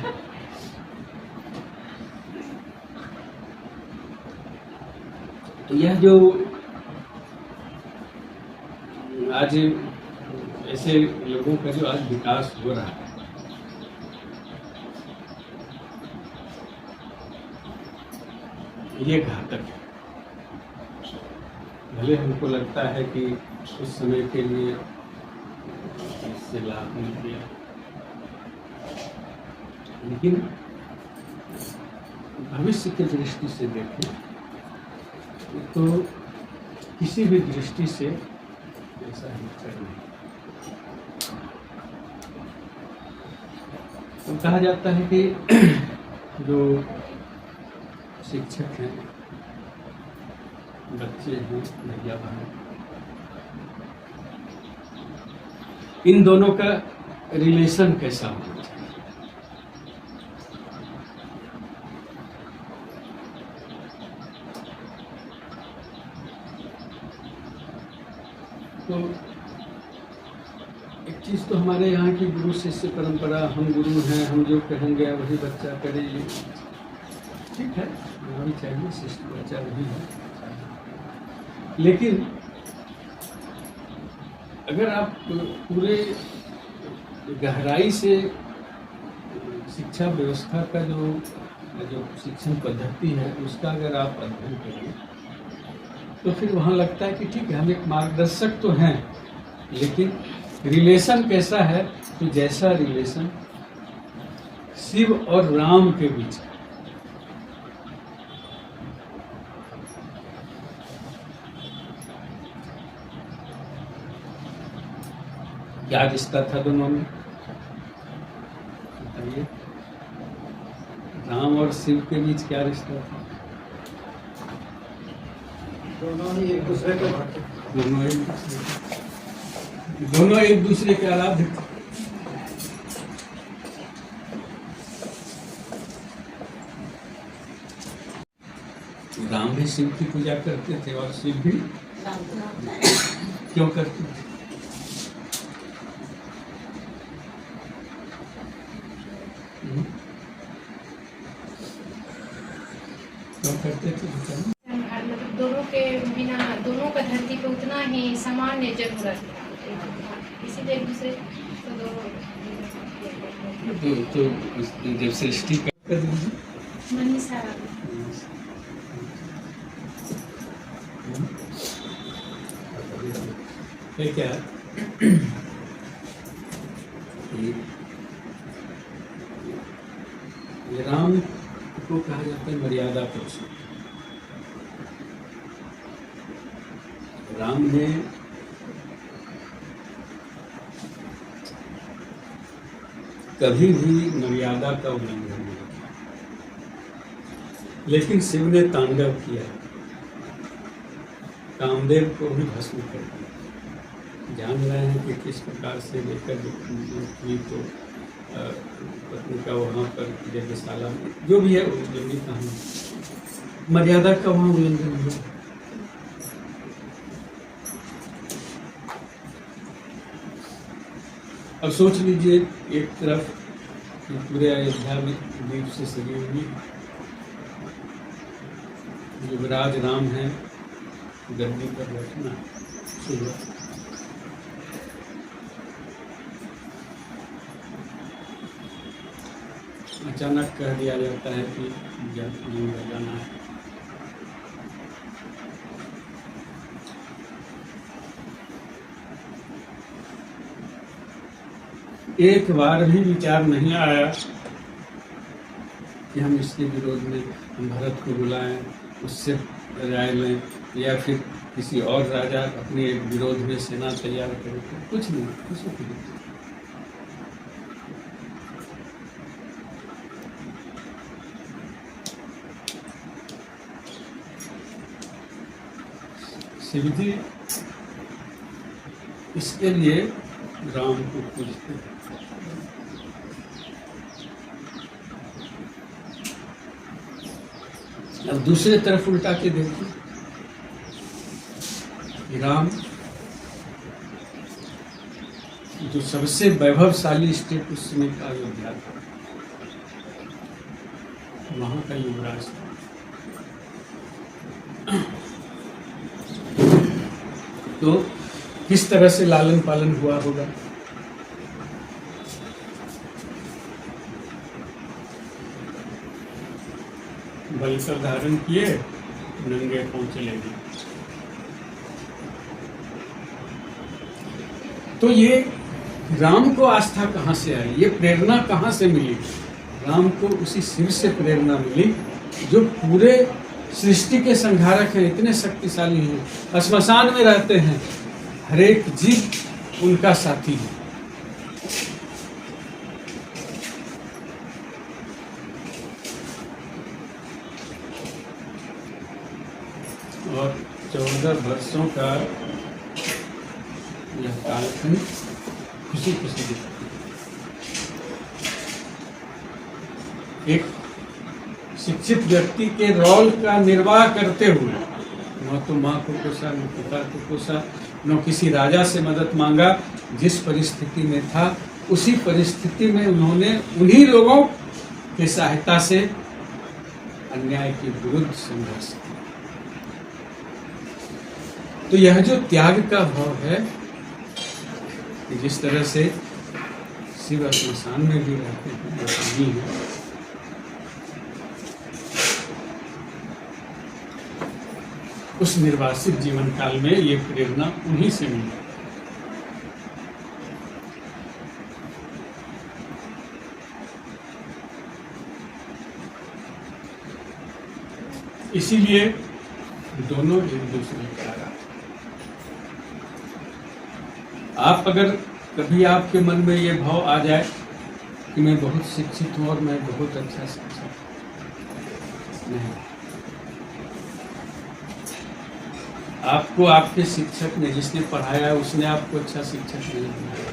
तो यह जो आज ऐसे लोगों का जो आज विकास हो रहा है, ये घातक है। भले हमको लगता है कि उस समय के लिए इससे लाभ मिल गया, लेकिन भविष्य की दृष्टि से देखें तो किसी भी दृष्टि से ऐसा हित नहीं। तो कहा जाता है कि जो शिक्षक हैं, बच्चे हैं, भैया बहन, इन दोनों का रिलेशन कैसा होना चाहिए। तो एक चीज़ तो हमारे यहाँ की गुरु शिष्य परंपरा, हम गुरु हैं, हम जो कहेंगे वही बच्चा करे, ये ठीक है, होना भी चाहिए, शिष्य बच्चा वही है। लेकिन अगर आप पूरे गहराई से शिक्षा व्यवस्था का जो शिक्षण पद्धति है उसका अगर आप अध्ययन करें तो फिर वहाँ लगता है कि ठीक है, हम एक मार्गदर्शक तो हैं, लेकिन रिलेशन कैसा है, तो जैसा रिलेशन शिव और राम के बीच है। क्या रिश्ता था दोनों में, बताइए। राम और शिव के बीच क्या रिश्ता था? दोनों ही एक दूसरे के भक्त, दोनों एक दूसरे के आराध्य थे। राम भी शिव की पूजा करते थे और शिव भी क्यों करते थे? क्यों करते थे बताइए? मतलब दोनों के बिना, दोनों का धरती पे उतना ही सामान्य जरूरत है, इसीलिए एक दूसरे को तो जब सृष्टि कर दीजिए मनीषा है क्या, ये राम को कहा जाता है मर्यादा पुरुष। राम ने कभी भी मर्यादा का उल्लंघन नहीं किया, लेकिन शिव ने तांडव किया, कामदेव को भी भस्म कर दिया। जान रहे हैं कि किस प्रकार से लेकर हुई, तो पत्नी का वहाँ पर यज्ञशाला में जो भी है वो जल्दी कहानी, मर्यादा का वहाँ उल्लंघन हुआ। अब सोच लीजिए, एक तरफ पूरे अयोध्या में दीप से सजी हुई युवराज राम है, गद्दी पर बैठना शुरू, अचानक कह दिया जाता है कि जंग लगाना है। एक बार भी विचार नहीं आया कि हम इसके विरोध में हम भरत को बुलाएं, उससे राय लें, या फिर किसी और राजा अपने विरोध में सेना तैयार करें। कुछ नहीं, कुछ नहीं। शिव जी इसके लिए राम को पूजते हैं। अब दूसरे तरफ उल्टा के देखिए, राम जो सबसे वैभवशाली स्टेट उस समय का अयोध्या था, वहां का युवराज था। तो किस तरह से लालन पालन हुआ होगा। बलकर धारण किए, नंगे पांव चले गए। तो ये राम को आस्था कहाँ से आई, ये प्रेरणा कहाँ से मिली? राम को उसी शिव से प्रेरणा मिली जो पूरे सृष्टि के संहारक हैं, इतने शक्तिशाली हैं, श्मशान में रहते हैं, हर एक जीव उनका साथी है। और 14 वर्षों का यह कालखंड खुशी खुशी दिखता है। एक शिक्षित व्यक्ति के रोल का निर्वाह करते हुए न तो माँ को कोसा, न पिता को कोसा, न किसी राजा से मदद मांगा, जिस परिस्थिति में था उसी परिस्थिति में उन्होंने उन्हीं लोगों की सहायता से अन्याय के विरुद्ध संघर्ष किया। तो यह जो त्याग का भाव है, कि जिस तरह से शिव श्मशान में भी रहते हैं, वैसे ही है। उस निर्वासित जीवन काल में ये प्रेरणा उन्हीं से मिली। इसीलिए दोनों एक दूसरे के आराध। आप अगर कभी आपके मन में ये भाव आ जाए कि मैं बहुत शिक्षित हूं और मैं बहुत अच्छा शिक्षक नहीं, आपको आपके शिक्षक ने, जिसने पढ़ाया है, उसने आपको अच्छा शिक्षक नहीं बनाया।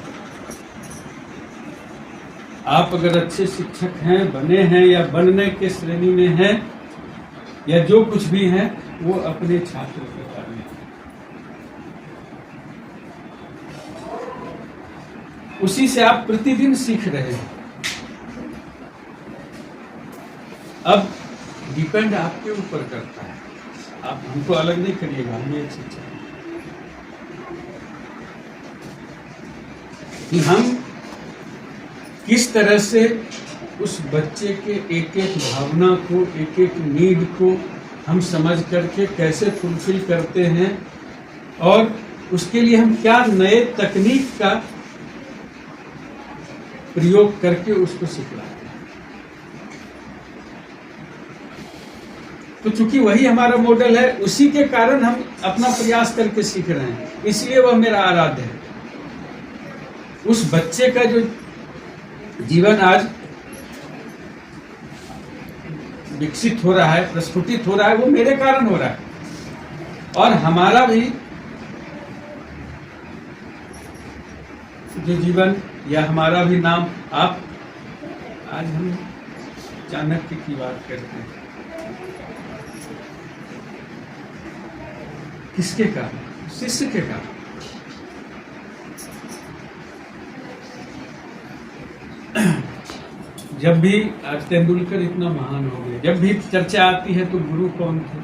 आप अगर अच्छे शिक्षक हैं, बने हैं या बनने के श्रेणी में हैं, या जो कुछ भी हैं, वो अपने छात्र के कारण है। उसी से आप प्रतिदिन सीख रहे हैं। अब डिपेंड आपके ऊपर करता है, आप हमको अलग नहीं करिएगा, हम एक शिक्षक हैं कि हम किस तरह से उस बच्चे के एक एक भावना को, एक एक नीड को हम समझ करके कैसे फुलफिल करते हैं, और उसके लिए हम क्या नए तकनीक का प्रयोग करके उसको सिखलाते हैं। तो चूंकि वही हमारा मॉडल है, उसी के कारण हम अपना प्रयास करके सीख रहे हैं, इसलिए वह मेरा आराध्य है। उस बच्चे का जो जीवन आज विकसित हो रहा है, प्रस्फुटित हो रहा है, वो मेरे कारण हो रहा है। और हमारा भी जो जीवन या हमारा भी नाम, आप आज हम चाणक्य की बात करते हैं, किसके कारण? शिष्य के कारण। जब भी आज तेंदुलकर इतना महान हो गए, जब भी चर्चा आती है तो गुरु कौन थे?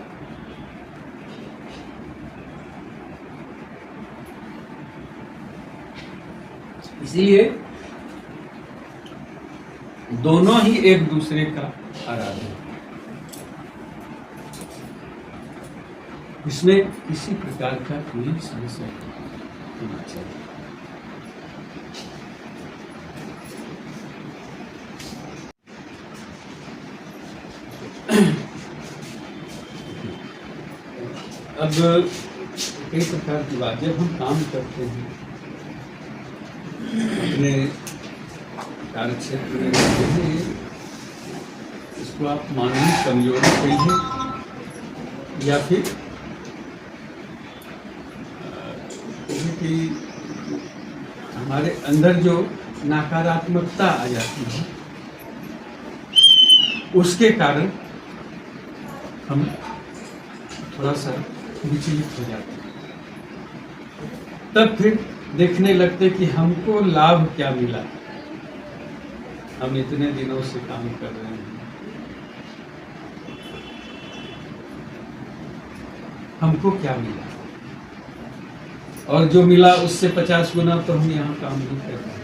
इसलिए दोनों ही एक दूसरे का आराधन है। इसमें किसी प्रकार का कोई समस्या नहीं होना चाहिए। अब कई प्रकार की बात, जब हम काम करते हैं अपने कार्य क्षेत्र में रहते हैं, इसको आप मानवीय कमजोरी कहिए या फिर कि हमारे अंदर जो नकारात्मकता आ जाती है, उसके कारण हम थोड़ा सा विचलित हो जाते हैं। तब फिर देखने लगते कि हमको लाभ क्या मिला, हम इतने दिनों से काम कर रहे हैं, हमको क्या मिला, और जो मिला उससे 50 गुना तो हम यहाँ काम नहीं कर रहे हैं।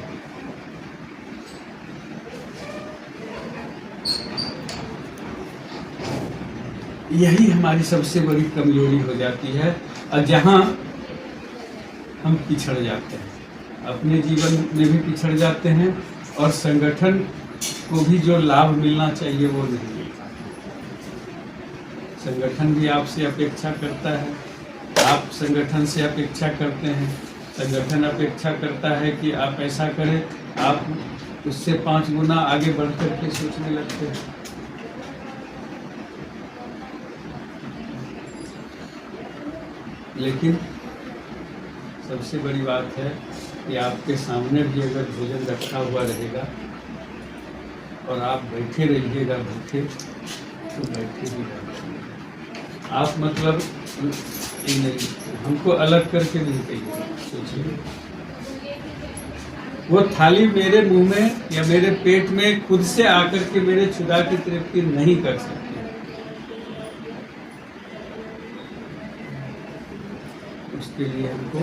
यही हमारी सबसे बड़ी कमजोरी हो जाती है, और जहाँ हम पिछड़ जाते हैं, अपने जीवन में भी पिछड़ जाते हैं और संगठन को भी जो लाभ मिलना चाहिए वो नहीं मिलता। संगठन भी आपसे अपेक्षा करता है, आप संगठन से अपेक्षा करते हैं, संगठन अपेक्षा करता है कि आप ऐसा करें, आप उससे 5 गुना आगे बढ़ कर के सोचने लगते हैं। लेकिन सबसे बड़ी बात है कि आपके सामने भी अगर भोजन रखा हुआ रहेगा और आप बैठे रहिएगा भूखे, तो बैठे ही रहेंगे आप। मतलब ये नहीं, हमको अलग करके नहीं कहिए, सोचिए वो थाली मेरे मुंह में या मेरे पेट में खुद से आकर के मेरे क्षुधा की तृप्ति नहीं कर सकती। उसके लिए हमको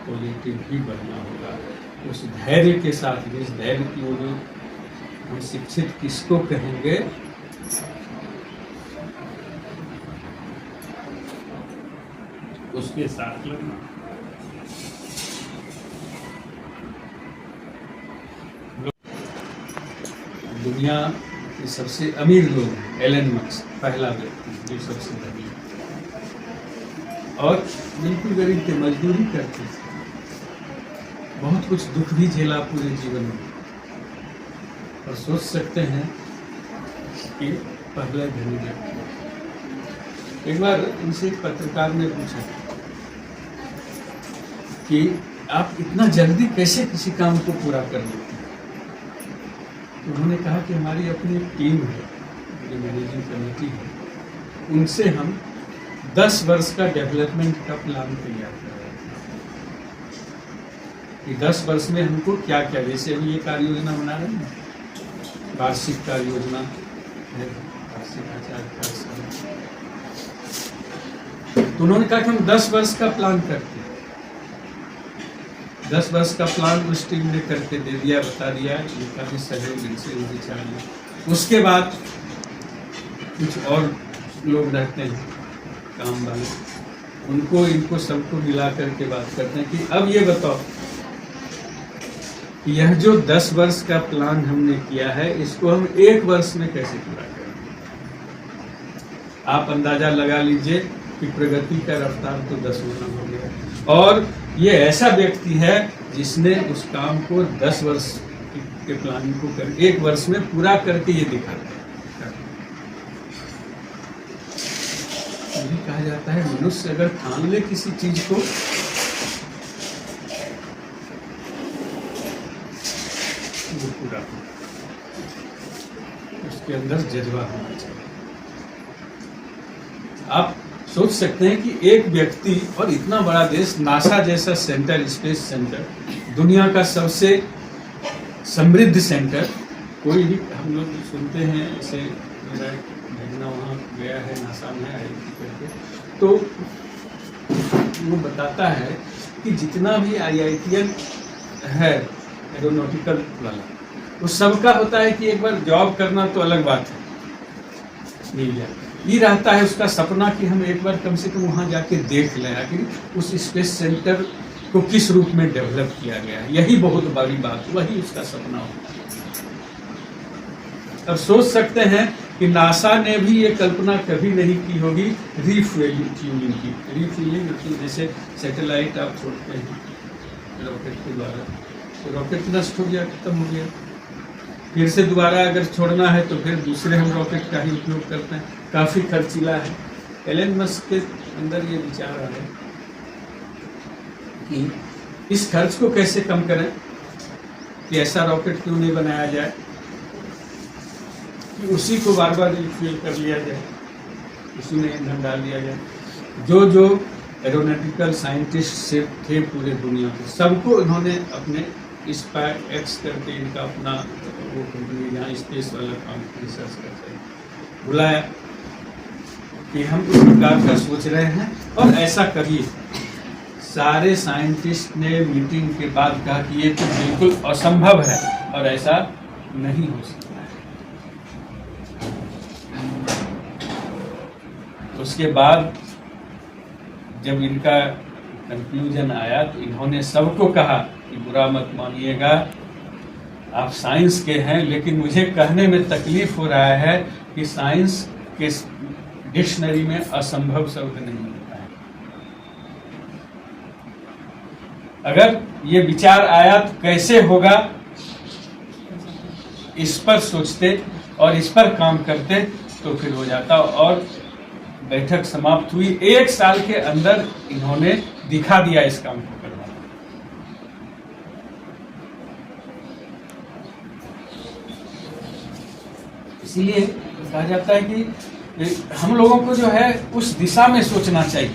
पॉजिटिव ही बनना होगा, उस धैर्य के साथ, जिस धैर्य की वो जो हम शिक्षित किसको कहेंगे, उसके साथ लगना। दुनिया के सबसे अमीर लोग हैं, एलन मस्क पहला व्यक्ति जो सबसे धनी, और बिल्कुल गरीब थे, मजदूरी करते थे, बहुत कुछ दुख भी झेला पूरे जीवन में, और सोच सकते हैं कि पहला धनी व्यक्ति। एक बार उनसे एक पत्रकार ने पूछा कि आप इतना जल्दी कैसे किसी काम को पूरा कर लेते हैं? उन्होंने कहा कि हमारी अपनी टीम है, जो मैनेजिंग कमेटी है, उनसे हम 10 वर्ष का डेवलपमेंट का प्लान तैयार कर रहे हैं कि 10 वर्ष में हमको क्या क्या, जैसे अभी ये कार्य योजना बना रहे हैं, वार्षिक कार्य योजना है, वार्षिक आचार। तो उन्होंने कहा कि हम 10 वर्ष का प्लान करते हैं। 10 वर्ष का प्लान उस टीम ने करके दे दिया, बता दिया, ये काफी सहयोग इनसे चाहिए। उसके बाद कुछ और लोग रहते हैं काम वाले, उनको इनको सबको मिला करके बात करते हैं कि अब ये बताओ कि यह जो 10 वर्ष का प्लान हमने किया है, इसको हम 1 वर्ष में कैसे पूरा करेंगे। आप अंदाजा लगा लीजिए कि प्रगति का रफ्तार तो 10 गुना हो गया, और ये ऐसा व्यक्ति है जिसने उस काम को 10 वर्ष के प्लानिंग को कर 1 वर्ष में पूरा करके ये दिखा दिया। कहा जाता है मनुष्य अगर ठान ले किसी चीज को, वो पूरा हो, उसके अंदर जज्बा होना चाहिए। आप सोच सकते हैं कि एक व्यक्ति और इतना बड़ा देश, नासा जैसा सेंटर, स्पेस सेंटर, दुनिया का सबसे समृद्ध सेंटर, कोई भी हम लोग सुनते हैं ऐसे, मेरा भेजना वहाँ गया है नासा में IIT करके, तो वो बताता है कि जितना भी IITian है एरोनॉटिकल वाला, वो सबका होता है कि एक बार जॉब करना तो अलग बात है, मिल जाए, ये रहता है उसका सपना कि हम एक बार कम से कम वहाँ जाके देख लें आखिर उस स्पेस सेंटर को किस रूप में डेवलप किया गया है। यही बहुत बड़ी बात, वही उसका सपना होता है। अब सोच सकते हैं कि नासा ने भी ये कल्पना कभी नहीं की होगी रिफ्यूलिंग की। रिफ्यूलिंग मतलब जैसे सैटेलाइट आप छोड़ते हैं रॉकेट के द्वारा, तो रॉकेट नष्ट हो गया, खत्म हो गया, फिर से दोबारा अगर छोड़ना है तो फिर दूसरे हम रॉकेट का ही उपयोग करते हैं, काफ़ी खर्चीला है। एलन मस्क के अंदर ये विचार आ है कि इस खर्च को कैसे कम करें, कि ऐसा रॉकेट क्यों नहीं बनाया जाए कि उसी को बार बार रिफ्यूल कर लिया जाए, उसी में ईंधन डाल दिया जाए। जो जो एरोनॉटिकल साइंटिस्ट से थे पूरे दुनिया के, सबको इन्होंने अपने स्पाइस एक्स करके इनका अपना वो कंपनी जहाँ स्पेस वाला काम रिसर्च करते हैं, बुलाया कि हम इस प्रकार का सोच रहे हैं और ऐसा करिए। सारे साइंटिस्ट ने मीटिंग के बाद कहा कि ये तो बिल्कुल असंभव है और ऐसा नहीं हो सकता है। उसके बाद जब इनका कंक्लूजन आया तो इन्होंने सबको कहा कि बुरा मत मानिएगा, आप साइंस के हैं, लेकिन मुझे कहने में तकलीफ हो रहा है कि साइंस के डिक्शनरी में असंभव शब्द नहीं होता है। अगर ये विचार आया तो कैसे होगा, इस पर सोचते और इस पर काम करते तो फिर हो जाता। और बैठक समाप्त हुई, 1 साल के अंदर इन्होंने दिखा दिया इस काम को करना। इसीलिए कहा जाता है कि हम लोगों को जो है उस दिशा में सोचना चाहिए।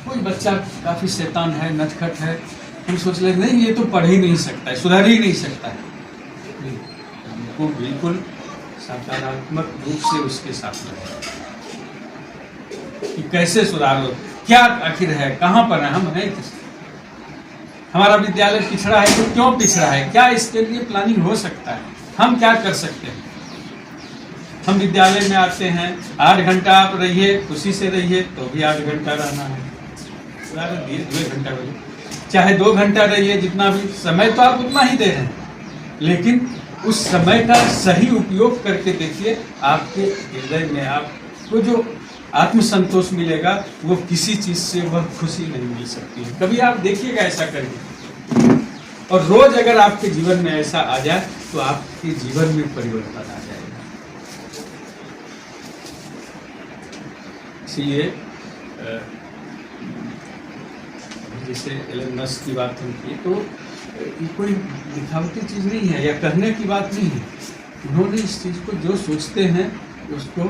कोई बच्चा काफी शैतान है, नटखट है, हम सोच ले नहीं ये तो पढ़ ही नहीं सकता है, सुधर ही नहीं सकता है। हमको बिल्कुल सकारात्मक रूप से उसके साथ रहें कि कैसे सुधारो, क्या आखिर है, कहाँ पर है, हम हैं किस, हमारा विद्यालय पिछड़ा है तो क्यों पिछड़ा है, क्या इसके लिए प्लानिंग हो सकता है, हम क्या कर सकते हैं। हम विद्यालय में आते हैं, 8 घंटा आप रहिए, खुशी से रहिए, तो भी 8 घंटा रहना है, 2 घंटा रहिए, चाहे 2 घंटा रहिए, जितना भी समय तो आप उतना ही दे रहे हैं, लेकिन उस समय का सही उपयोग करके देखिए, आपके हृदय में आपको जो आत्मसंतोष मिलेगा वो किसी चीज से वह खुशी नहीं मिल सकती है। कभी आप देखिएगा ऐसा करके, और रोज अगर आपके जीवन में ऐसा आ जाए तो आपके जीवन में परिवर्तन आ जाएगा। इसलिए जैसे एलन मस्क की बात हम की तो ये कोई दिखावटी चीज नहीं है या कहने की बात नहीं है। उन्होंने इस चीज को जो सोचते हैं उसको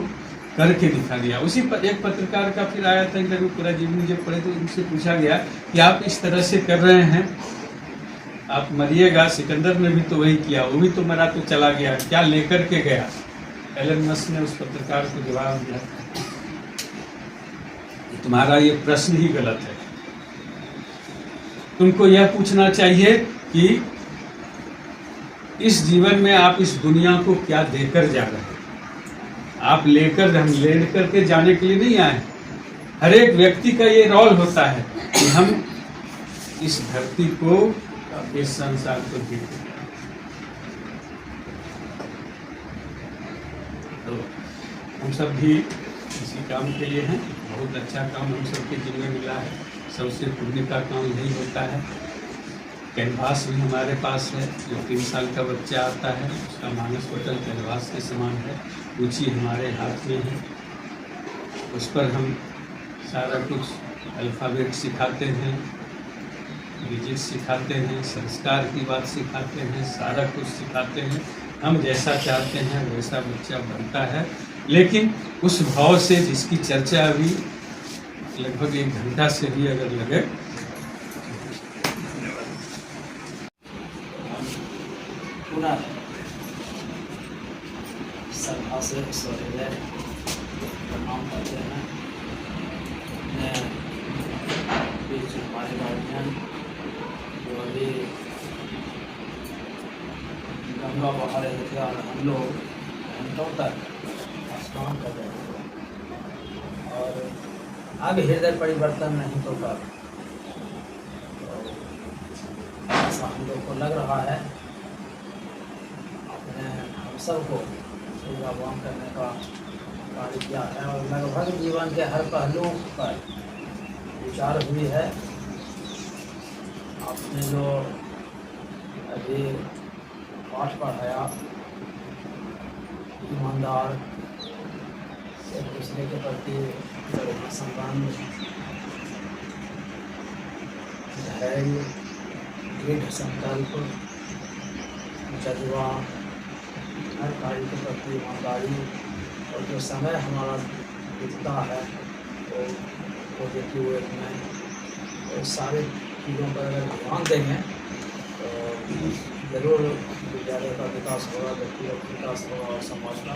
करके दिखा दिया। उसी पर एक पत्रकार का फिर आया था इंटरव्यू, पूरा जीवनी जब पढ़े तो उनसे पूछा गया कि आप इस तरह से कर रहे हैं, आप मरिएगा। सिकंदर ने भी तो वही किया, वो भी तो मरा तो चला गया, क्या लेकर के गया। एलन मस्क ने उस पत्रकार को जवाब दिया, तुम्हारा ये प्रश्न ही गलत है, तुमको यह पूछना चाहिए कि इस जीवन में आप इस दुनिया को क्या देकर जा रहे हैं। आप लेकर, हम ले करके जाने के लिए नहीं आए। हर एक व्यक्ति का ये रोल होता है कि हम इस धरती को, इस संसार को देखें। तो हम सब भी इसी काम के लिए हैं। बहुत अच्छा काम हम सबके जिम्मे मिला है। सबसे पुण्य का काम यही होता है। कैनवास भी हमारे पास है, जो 3 साल का बच्चा आता है उसका मानस पटल कैनवास के समान है, रुचि हमारे हाथ में है। उस पर हम सारा कुछ अल्फ़ाबेट सिखाते हैं, डिजिट सिखाते हैं, संस्कार की बात सिखाते हैं, सारा कुछ सिखाते हैं। हम जैसा चाहते हैं वैसा बच्चा बनता है। लेकिन उस भाव से जिसकी चर्चा अभी लगभग 1 घंटा से भी अगर लगे, पुनः सभा से सहृदय प्रणाम करते हैं। बीच हमारे गार्जियन जो अभी गंगा बहा रहे थे और हम लोग घंटों तक स्नान कर रहे थे और अब हृदय परिवर्तन नहीं होगा, ऐसा हम लोग को लग रहा है। अपने हम सबको सेवावान करने का कार्य किया है और लगभग जीवन के हर पहलुओं पर विचार हुई है। आपने जो अभी पाठ पढ़ाया, ईमानदार, एक दूसरे के प्रति संबंध, धैर्य, दृढ़ संकल्प, जज्बा, हर कार्य के प्रति ईमानदारी और जो समय हमारा बीतता है वो पॉजिटिव वे में, तो सारे चीज़ों पर अगर ध्यान देंगे तो ज़रूर विद्यालय का विकास होगा, व्यक्तिगत विकास होगा और समाज का